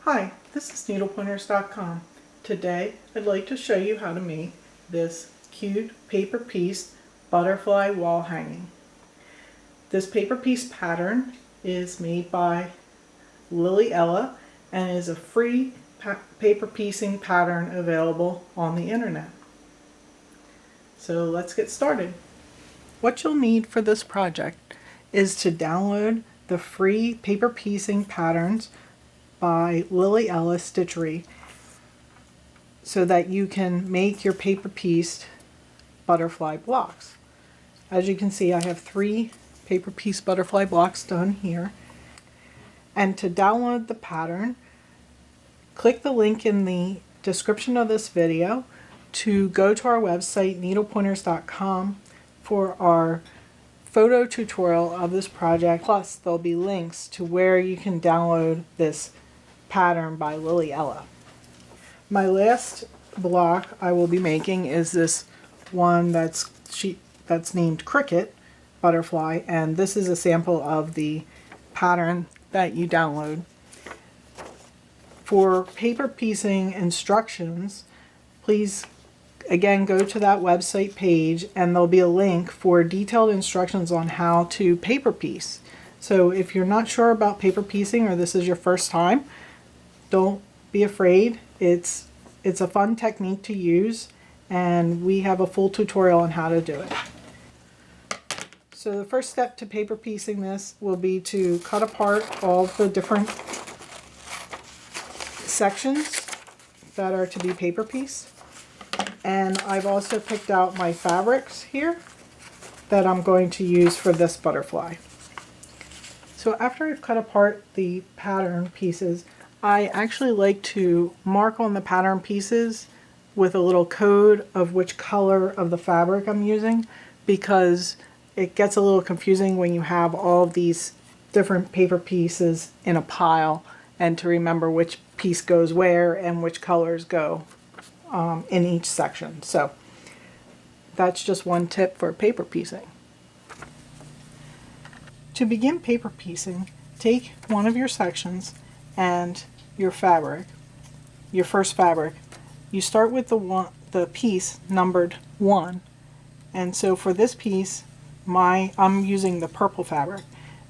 Hi, this is needlepointers.com. Today I'd like to show you how to make this cute paper piece butterfly wall hanging. This paper piece pattern is made by Lily Ella and is a free paper piecing pattern available on the internet. So let's get started. What you'll need for this project is to download the free paper piecing patterns by Lily Ella Stitchery so that you can make your paper pieced butterfly blocks. As you can see, I have 3 paper piece butterfly blocks done here. And to download the pattern, click the link in the description of this video to go to our website needlepointers.com for our photo tutorial of this project. Plus there'll be links to where you can download this pattern by Lily Ella. My last block I will be making is this one that's named Cricket Butterfly, and this is a sample of the pattern that you download. For paper piecing instructions, please again go to that website page and there'll be a link for detailed instructions on how to paper piece. So if you're not sure about paper piecing or this is your first time, don't be afraid. It's a fun technique to use, and we have a full tutorial on how to do it. So the first step to paper piecing this will be to cut apart all the different sections that are to be paper pieced. And I've also picked out my fabrics here that I'm going to use for this butterfly. So after I've cut apart the pattern pieces, I actually like to mark on the pattern pieces with a little code of which color of the fabric I'm using, because it gets a little confusing when you have all of these different paper pieces in a pile and to remember which piece goes where and which colors go in each section. So that's just one tip for paper piecing. To begin paper piecing, take one of your sections and your fabric, your first fabric. You start with the piece numbered 1, and so for this piece I'm using the purple fabric.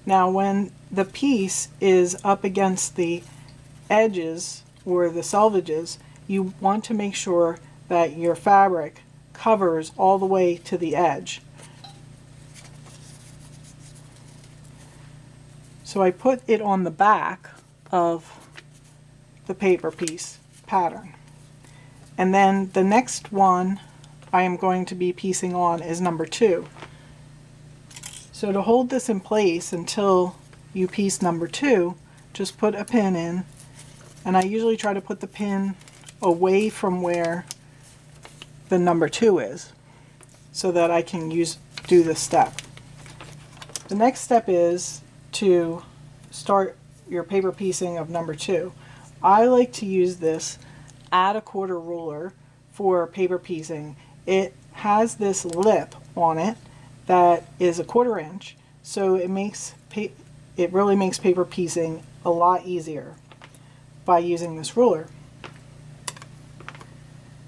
Now when the piece is up against the edges or the selvages, you want to make sure that your fabric covers all the way to the edge. So I put it on the back of the paper piece pattern. And then the next one I am going to be piecing on is number 2. So to hold this in place until you piece number 2, just put a pin in, and I usually try to put the pin away from where the number 2 is so that I can do this step. The next step is to start your paper piecing of number 2. I like to use this add a quarter ruler for paper piecing. It has this lip on it that is a 1/4 inch, so it really makes paper piecing a lot easier by using this ruler.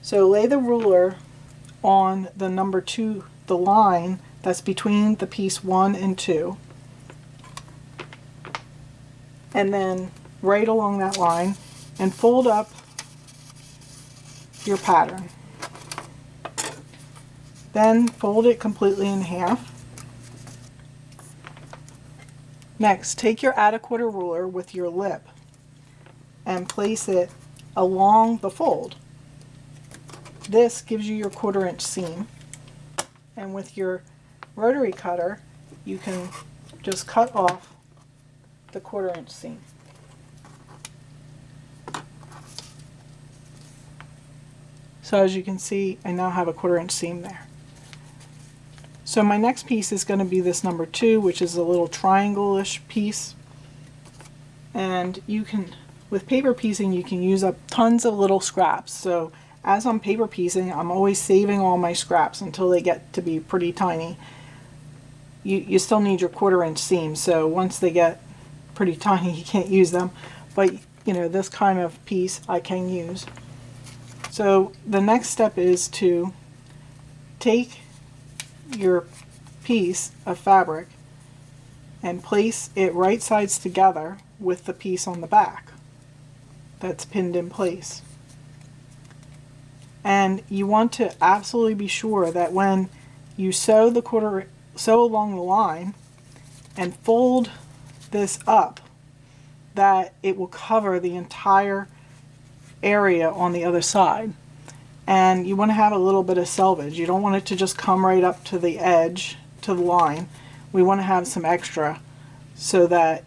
So lay the ruler on the number 2, the line that's between the piece 1 and 2, and then right along that line, and fold up your pattern. Then fold it completely in half. Next, take your add a quarter ruler with your lip and place it along the fold. This gives you your 1/4 inch seam, and with your rotary cutter you can just cut off the 1/4 inch seam. So as you can see, I now have a 1/4 inch seam there. So my next piece is going to be this number 2, which is a little triangle-ish piece. And you can, with paper piecing, you can use up tons of little scraps. So as I'm paper piecing, I'm always saving all my scraps until they get to be pretty tiny. You still need your 1/4 inch seam, so once they get pretty tiny, you can't use them, but you know, this kind of piece I can use. So the next step is to take your piece of fabric and place it right sides together with the piece on the back that's pinned in place. And you want to absolutely be sure that when you sew along the line and fold this up, that it will cover the entire area on the other side. And you want to have a little bit of selvage. You don't want it to just come right up to the edge, to the line. We want to have some extra so that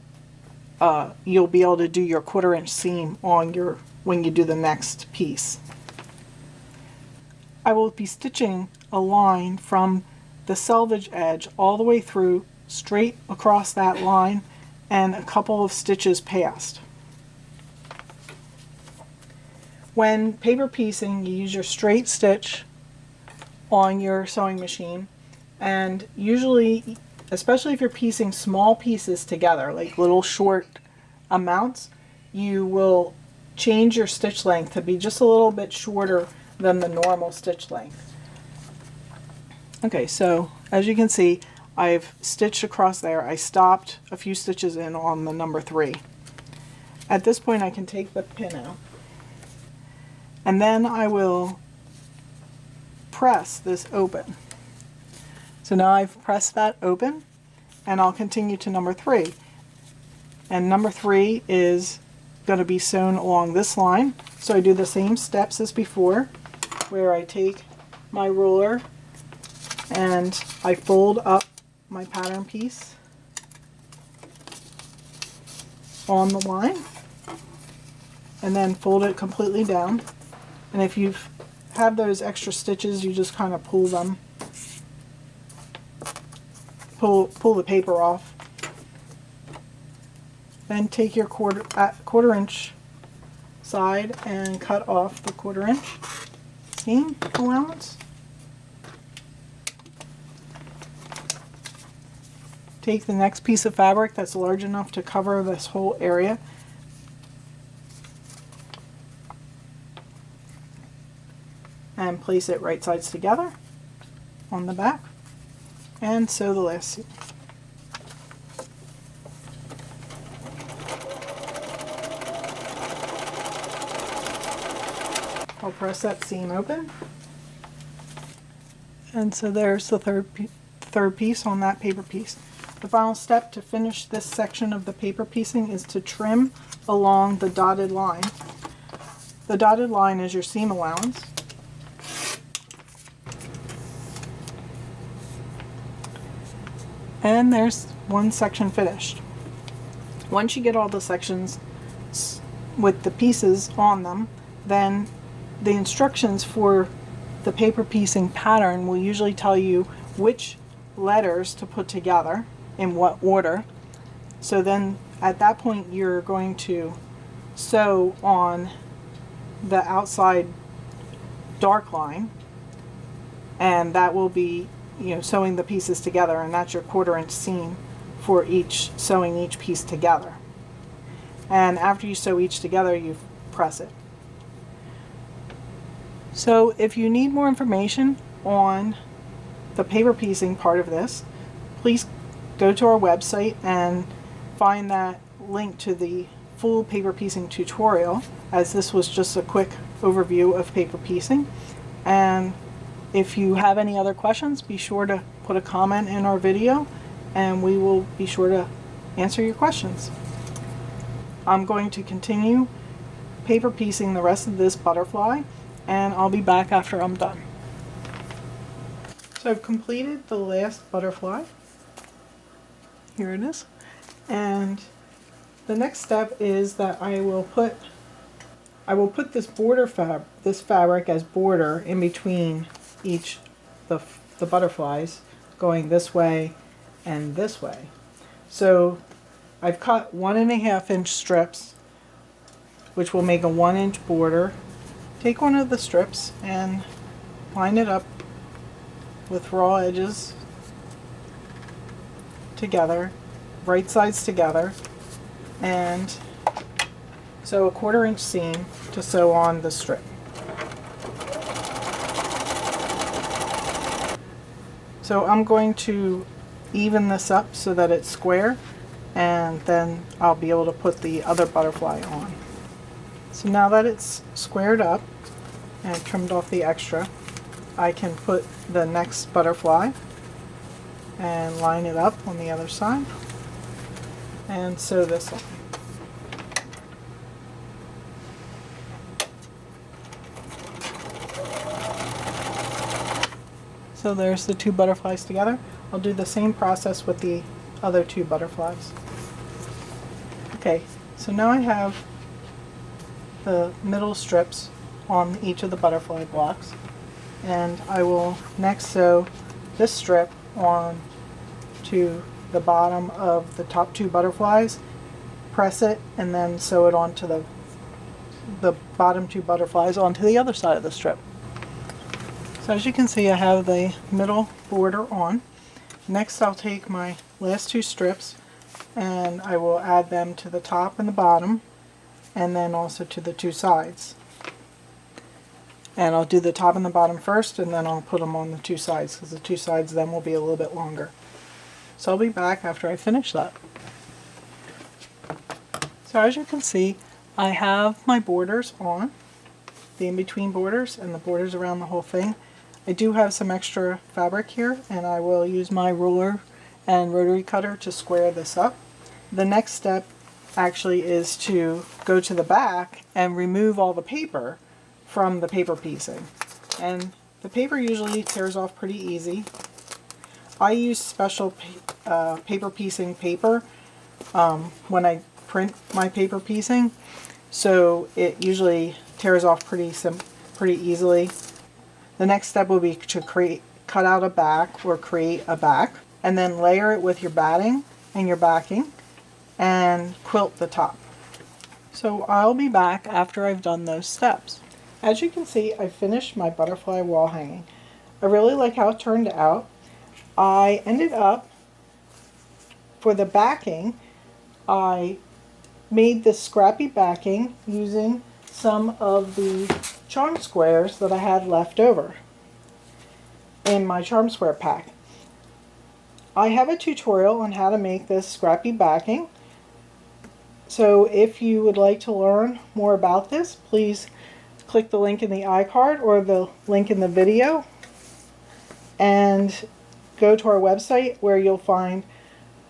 you'll be able to do your 1/4 inch seam on when you do the next piece. I will be stitching a line from the selvage edge all the way through, straight across that line, and a couple of stitches past. When paper piecing, you use your straight stitch on your sewing machine, and usually, especially if you're piecing small pieces together, like little short amounts, you will change your stitch length to be just a little bit shorter than the normal stitch length. Okay, so as you can see, I've stitched across there. I stopped a few stitches in on the number 3. At this point I can take the pin out, and then I will press this open. So now I've pressed that open, and I'll continue to number 3. And number 3 is going to be sewn along this line. So I do the same steps as before, where I take my ruler and I fold up my pattern piece on the line and then fold it completely down. And if you have those extra stitches, you just kind of pull them, pull the paper off. Then take your 1/4 inch side and cut off the 1/4 inch seam allowance. Take the next piece of fabric that's large enough to cover this whole area and place it right sides together on the back and sew the last seam. I'll press that seam open, and so there's the third piece on that paper piece. The final step to finish this section of the paper piecing is to trim along the dotted line. The dotted line is your seam allowance. And there's one section finished. Once you get all the sections with the pieces on them, then the instructions for the paper piecing pattern will usually tell you which letters to put together in what order. So then at that point you're going to sew on the outside dark line, and that will be, you know, sewing the pieces together, and that's your 1/4 inch seam for sewing each piece together. And after you sew each together, you press it. So if you need more information on the paper piecing part of this, please go to our website and find that link to the full paper piecing tutorial, as this was just a quick overview of paper piecing. And if you have any other questions, be sure to put a comment in our video and we will be sure to answer your questions. I'm going to continue paper piecing the rest of this butterfly, and I'll be back after I'm done. So I've completed the last butterfly. Here it is. And the next step is that I will put this fabric as border in between each the butterflies, going this way and this way. So I've cut 1.5 inch strips, which will make a 1 inch border. Take one of the strips and line it up with raw edges together, right sides together, and sew a 1/4 inch seam to sew on the strip. So I'm going to even this up so that it's square, and then I'll be able to put the other butterfly on. So now that it's squared up and trimmed off the extra, I can put the next butterfly and line it up on the other side and sew this on. So there's the 2 butterflies together. I'll do the same process with the other 2 butterflies. Okay, so now I have the middle strips on each of the butterfly blocks, and I will next sew this strip on to the bottom of the top 2 butterflies, press it, and then sew it onto the bottom 2 butterflies onto the other side of the strip. So as you can see, I have the middle border on. Next I'll take my last 2 strips and I will add them to the top and the bottom, and then also to the 2 sides. And I'll do the top and the bottom first, and then I'll put them on the 2 sides, because the 2 sides then will be a little bit longer. So I'll be back after I finish that. So as you can see, I have my borders on, the in-between borders and the borders around the whole thing. I do have some extra fabric here, and I will use my ruler and rotary cutter to square this up. The next step actually is to go to the back and remove all the paper from the paper piecing. And the paper usually tears off pretty easy. I use special paper piecing paper when I print my paper piecing, so it usually tears off pretty easily. The next step will be to cut out a back or create a back, and then layer it with your batting and your backing and quilt the top. So I'll be back after I've done those steps. As you can see, I finished my butterfly wall hanging. I really like how it turned out. I ended up, for the backing, I made this scrappy backing using some of the charm squares that I had left over in my charm square pack. I have a tutorial on how to make this scrappy backing, so if you would like to learn more about this, please click the link in the iCard or the link in the video and go to our website where you'll find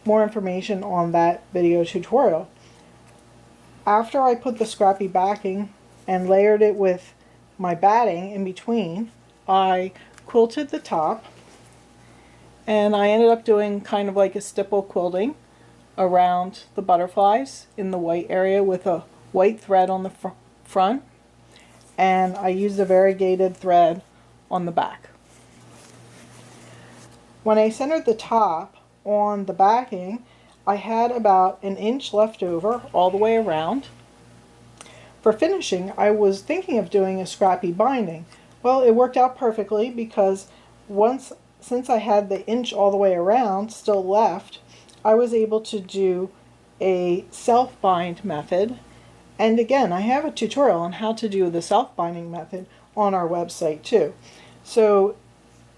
more information on that video tutorial. After I put the scrappy backing and layered it with my batting in between, I quilted the top, and I ended up doing kind of like a stipple quilting around the butterflies in the white area with a white thread on the front, and I used a variegated thread on the back. When I centered the top on the backing, I had about 1 inch left over all the way around. For finishing, I was thinking of doing a scrappy binding. Well, it worked out perfectly because since I had the inch all the way around still left, I was able to do a self-bind method. And again, I have a tutorial on how to do the self-binding method on our website too. So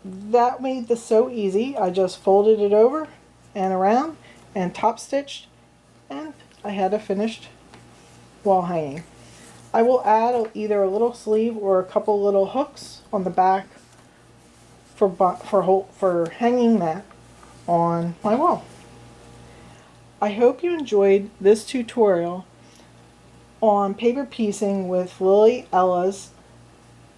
that made this so easy. I just folded it over and around and top stitched, and I had a finished wall hanging. I will add either a little sleeve or a couple little hooks on the back for hanging that on my wall. I hope you enjoyed this tutorial on paper piecing with Lily Ella's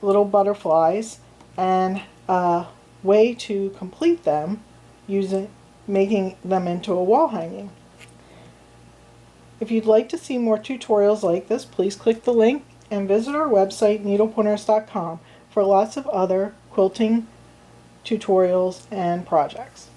little butterflies and a way to complete them making them into a wall hanging. If you'd like to see more tutorials like this, please click the link and visit our website needlepointers.com for lots of other quilting tutorials and projects.